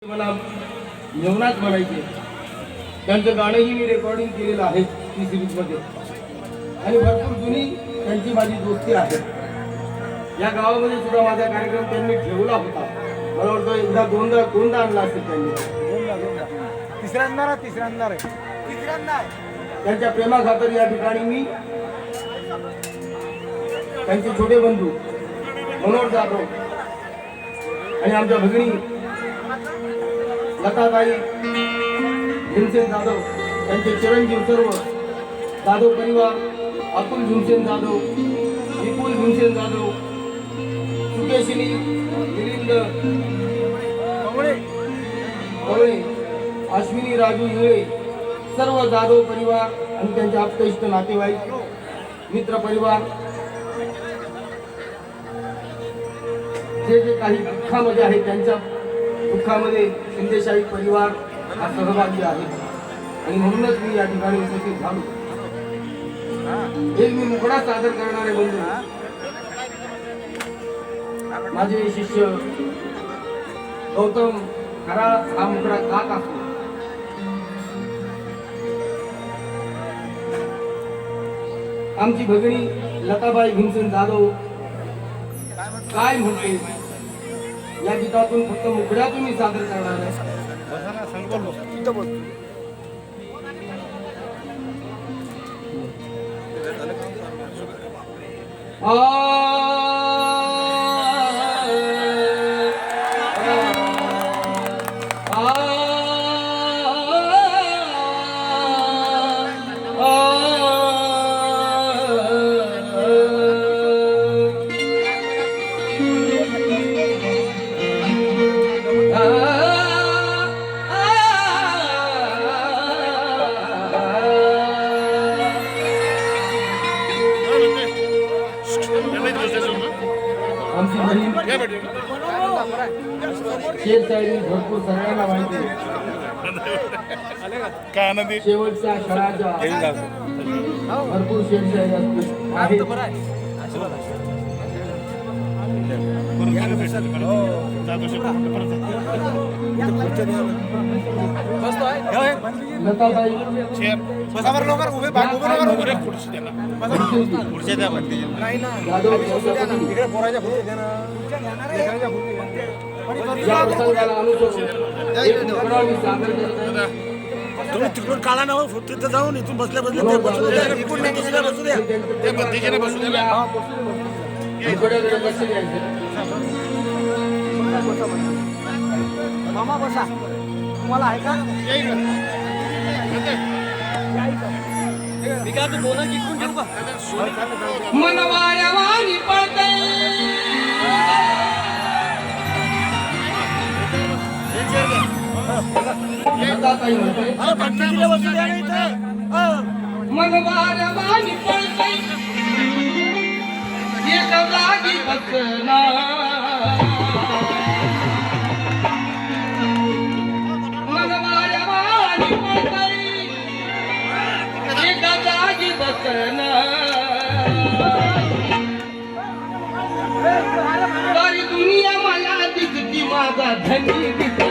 मला मेवनाच म्हणायचे. त्यांचं गाणंही मी रेकॉर्डिंग केलेलं आहे टी सिरीजमध्ये आणि भरपूर जुनी त्यांची माझी दोस्ती आहे. या गावामध्ये सुद्धा माझा कार्यक्रम त्यांनी ठेवला होता. मला वाटतं एकदा दोनदा आणला असेल त्यांनी. तिसऱ्यांदा त्यांच्या प्रेमाखातर या ठिकाणी मी त्यांचे छोटे बंधू मनोहर जाधव आणि आमच्या भगिनी लताताई भीमसेन जाधव, त्यांचे चिरंजीव सर्व जाधव परिवार, अतुल भीमसेन जाधव, विपुल भीमसेन जाधव, सुकेशिनी मिलिंद कवळे, अश्विनी राजू इंगळे, सर्व जाधव परिवार आणि त्यांचे आप्तेष्ट नातेवाईक, मित्र परिवार जे काही दुःखामध्ये आहे त्यांच्या दुःखामध्ये शिंदेशाही परिवार हा सहभागी आहे आणि म्हणूनच मी या ठिकाणी उपस्थित झालो. एक मी मुकडा सादर करणारे बंधू माझे शिष्य गौतम खरा हा मुकडा गात असतो. आमची भगिनी लताबाई भीमसेन जाधव काय म्हणते या गीतातून फक्त मुकड्यातून मी सादर करणार आहे. शेर शायरी भरपूर सगळ्यांना माहिती आहे. शेवटच्या क्षणाच्या भरपूर शेर शायरी असते. लताबाई तुम्ही तिकडून काढा ना तिथं जाऊन इथून बसल्या बसल्या बसू द्या ते बंदीचे बसू द्या. मामा बसा तुम्हाला आहे का मी का तू बोला जिंकून घेऊ का मनवाया वाणी पळते मनवाया वाणी पळते एक जागी बसना मनवाया वाणी पळते एक जागी बसना सारी दुनिया मला दिसती माझा धनी दिसना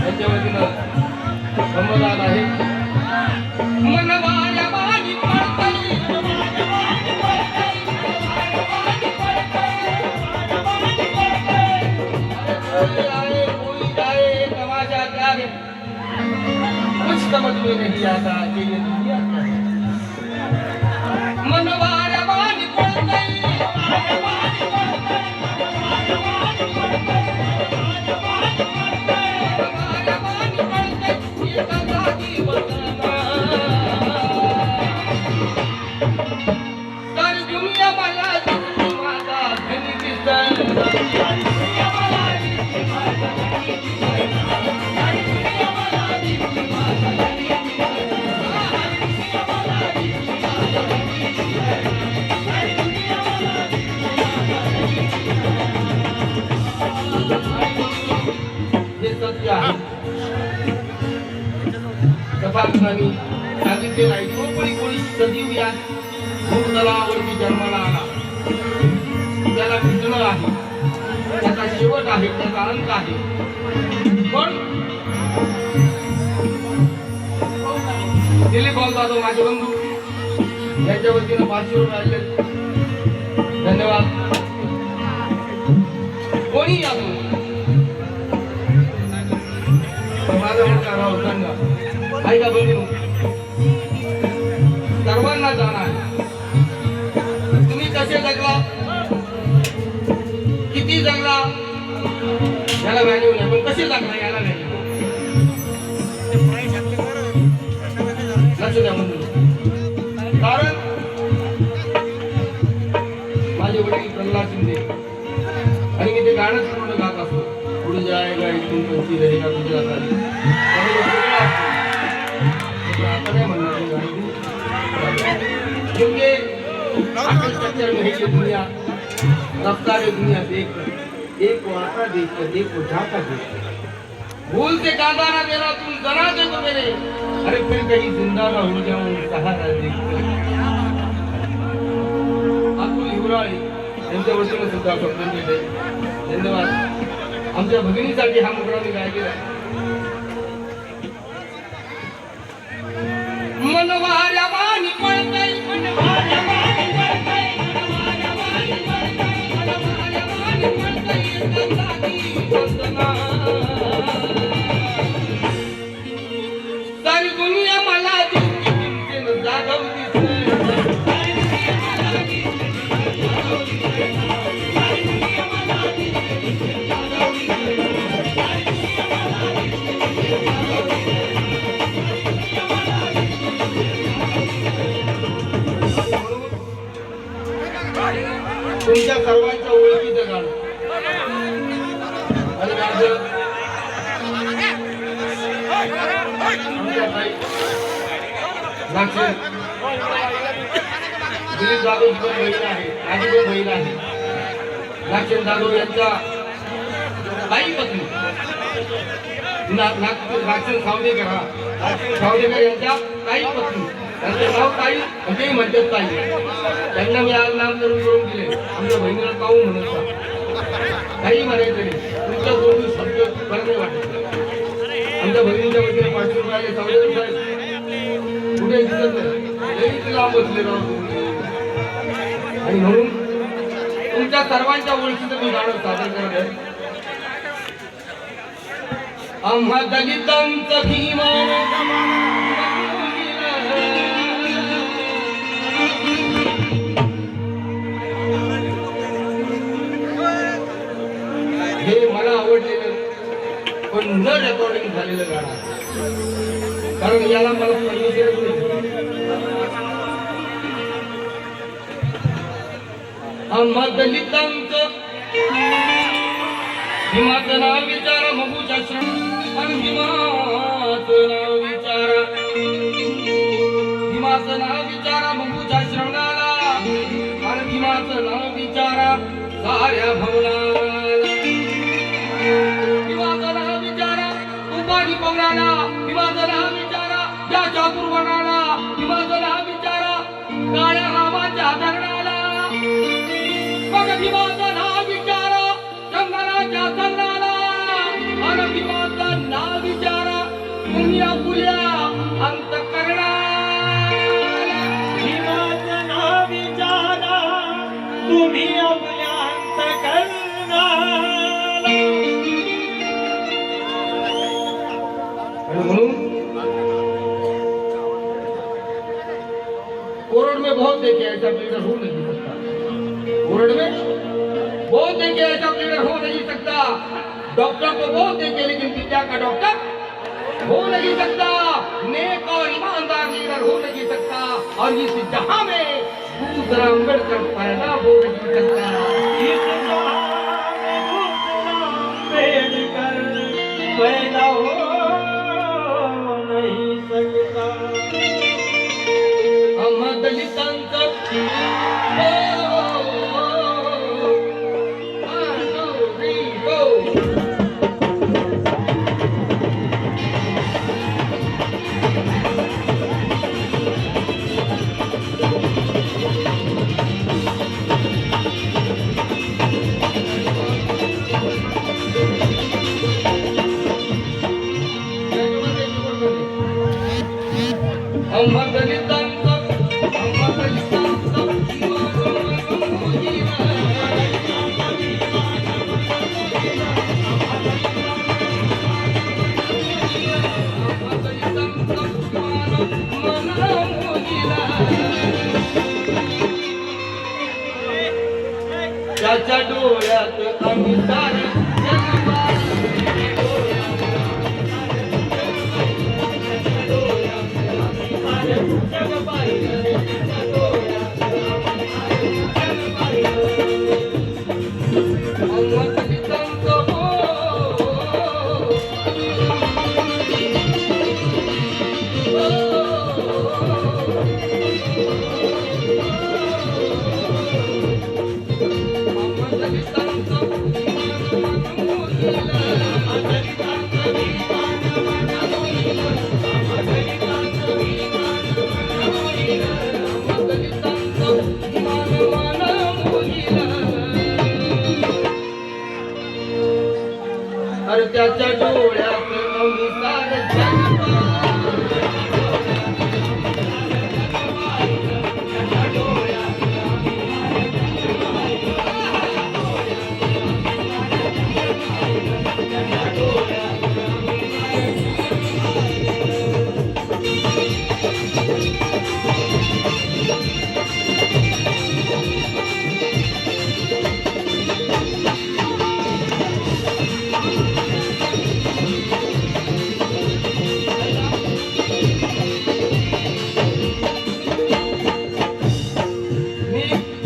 त्यांच्या वतीनं संवाद आहे. मनवाया वाणी पळते कोई जाए तमाशा क्या है कुछ समझ में नहीं आता कि ये दुनिया क्या है. मनवाया वाणी पळते महात्मांनी सांगितलेलं आहे तो कोणी कोणी सजीव या भूतलावरती जन्माला आला त्याला भेटणं आहे त्याचा शेवट आहे त्याचा अंत आहे पण दिलीप भाऊ जाधव माझे बंधू यांच्या वतीनं 500 रुपये आले धन्यवाद कोणी या माझा मोठा राव सांगा ऐका बंधू सर्वांना जाणार तुम्ही कसे जगला किती जगला याला व्हॅल्यू नाही पण कसे जगला याला व्हॅल्यू लक्ष द्या बंधू कारण माझे वडील प्रल्हाद शिंदे आणि मी ते गाणं पूर्ण गात असतो पुढे जायगा इथून पंची रहेगा गुजरात आता नाही म्हणणार ते गाणं क्योंकि आकल चक्कर में ये दुनिया रफ्तार दुनिया देख एक को आता देख कर एक को जाता देख भूल से कांदा ना देना तुम जना दे तो मेरे अरे फिर कहीं जिंदा ना हो जाऊं सहारा देख कर आपको युवराळी यांच्या वतीने सुद्धा शब्द दिले धन्यवाद आमच्या भगिनीसाठी हा मुकरा मी गायलेला मनवाऱ्या वाणी पळतय मनवाऱ्या वाणी पळतय मनवाऱ्या वाणी पळतय मनवाऱ्या वाणी पळतय जागी वंदना सारी दुनिया मला दिसती किमतीन जागवतीच तुमच्या सर्वांच्या ओळखीचं गाणं आणि माझं दिलीप जाधव बहीण आहे माझी पण बहीण आहे नागचंद जाधव यांच्या ताई पत्नी नागचंद सावदेकर यांच्या ताई पत्नी त्यांचं नाव ताई म्हणजे म्हणतात ताई त्यांना मी आज नाम करून दिले आमच्या बहिणीला काऊ म्हणत काही म्हणायचं तुमच्या दोन शब्द बरं नाही वाटत आमच्या बहिणीच्या वतीने 500 रुपये आले सावदेकर साहेब कुठे दिसत नाही लांब बसले राहतो आणि म्हणून तुमच्या सर्वांच्या ओळखीचं मी गाणं सादर करत आहे आम्हा दलितांचं भीमा हे मला आवडलेलं पण न रेकॉर्डिंग झालेलं गाणं कारण याला मला परमिशन आम्हा दलितांचं भीमाचं नाव विचारा मगूच्या श्रम आणि भीमाचं नाव विचारा भीमाचं नाव विचारा मगूच्या श्रवणाला आणि भीमाचं नाव विचारा साऱ्या भवनाला भीमाचं नाव विचारा उपाधी पवनाला भीमाचं नाव विचारा या चातुर्वर्णाला भीमाचं नाव विचारा काळ्या रामाच्या धरणाला मग भीमाचं नाव विचारा चंदनाच्या चंदनाला आणि भीमाचं नाव विचारा दुनिया पुल्या अंतकरणाला भीमाचं नाव विचारा तुम्ही आपल्या अंतकरणाला कोरड में बहुत देखे ऐसा लीडर हो नहीं सकता कोरड में बहुत देखे ऐसा लीडर हो नहीं सकता डॉक्टर को बहुत देखे लेकिन विद्या का डॉक्टर हो नहीं सकता नेक और ईमानदार लीडर हो नहीं सकता और इस जहां में दूसरा अम्बेडकर पैदा हो नहीं सकता इस जहां में दूसरा अम्बेडकर पैदा हो नहीं सकता हम दलितांचं त्याच्या डोळ्यात आम्ही सारं जग पाहिलं. जग पाहिलं, त्याच्या डोळ्यात आम्ही सारं जग पाहिलं. अम्मा संत हो, अरे त्याच्या डोळ्यात आम्ही सारं जग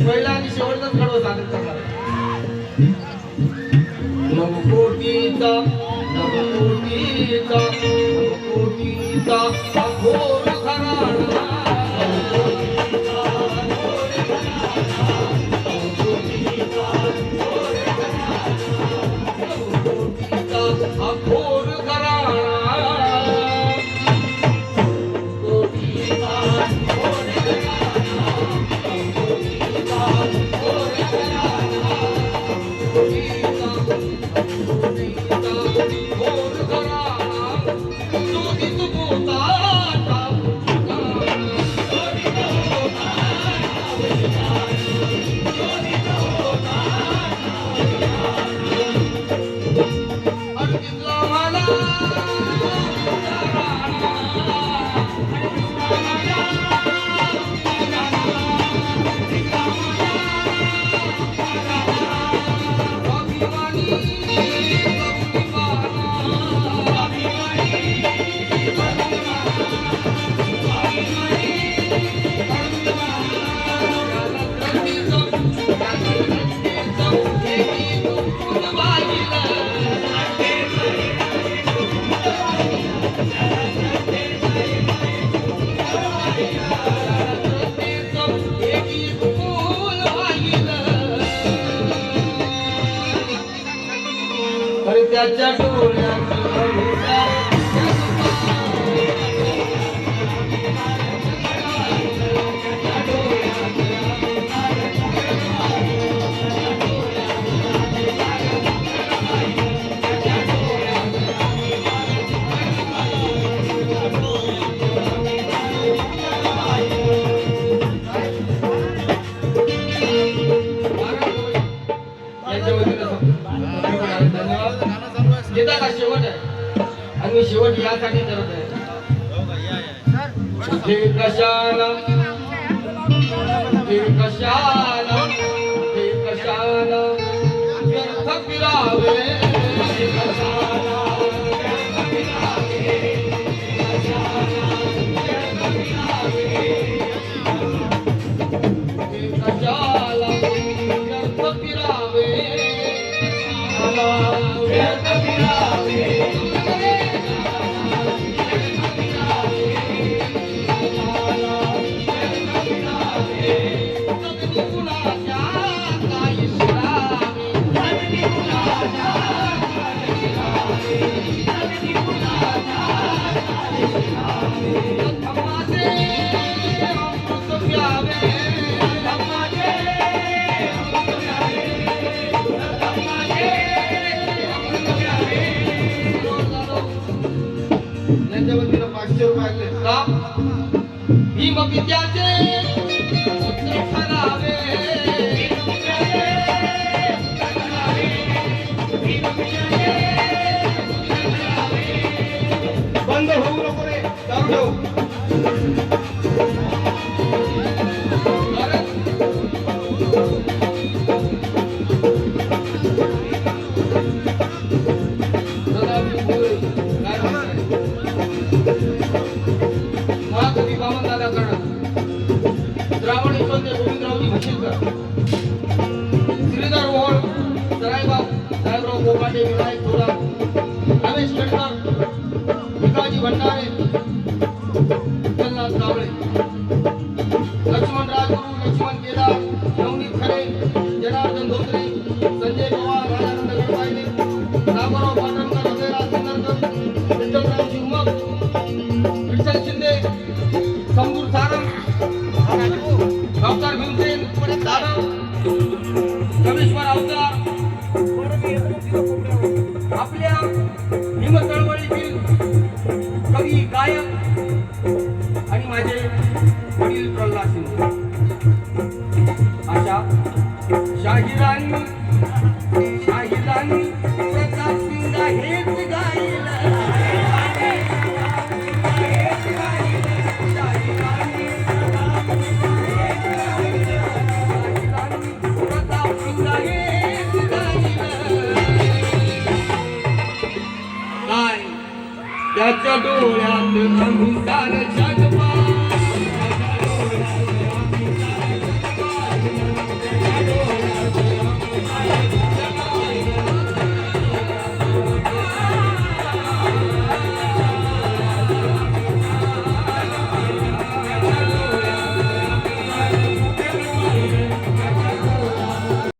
पहिला आणि शेवटचाच कडवं सादर करणार आहे. नवकोटीचा नवकोटीचा नवकोटीचा अघोर घराणा. नवकोटीचा अघोर घराणा. त्याच्या डोळ्यात येतात का शेवट आहे आणि मी शेवट यासाठी करत आहे. हे कशाला हे कशाला हे कशाला व्यर्थ फिरावे. हे कशाला व्यर्थ फिरावे. हे कशाला व्यर्थ फिरावे. व्यर्थ फिरावे. त्यांच्यावतीनं 500 रुपये आणले का भीम विद्याचे पुत्र ठरावे. बंद होऊ नको रे दारू ठेव. राजा नवनीत खरे, जनार्दन धोत्रे, संजय पवार, राजानंद गडवायले, रामराव पाटणकर, अजयराज सिन्नरकर, विठ्ठलराव शिवमग, विठ्ठल शिंदे, संबूर सारंग, डॉक्टर भीमसेन जाधव, रमेश्वर अवतार, आपल्या हिम चळवळीतील कवी गायक आणि माझे वडील प्रल्हाद शिंदे अशा शाहिरांनी प्रताप सिंग हेच गायलं. प्रताप सिंग हेच गायलं. काय त्याच्या डोळ्यात अंधार जगपा,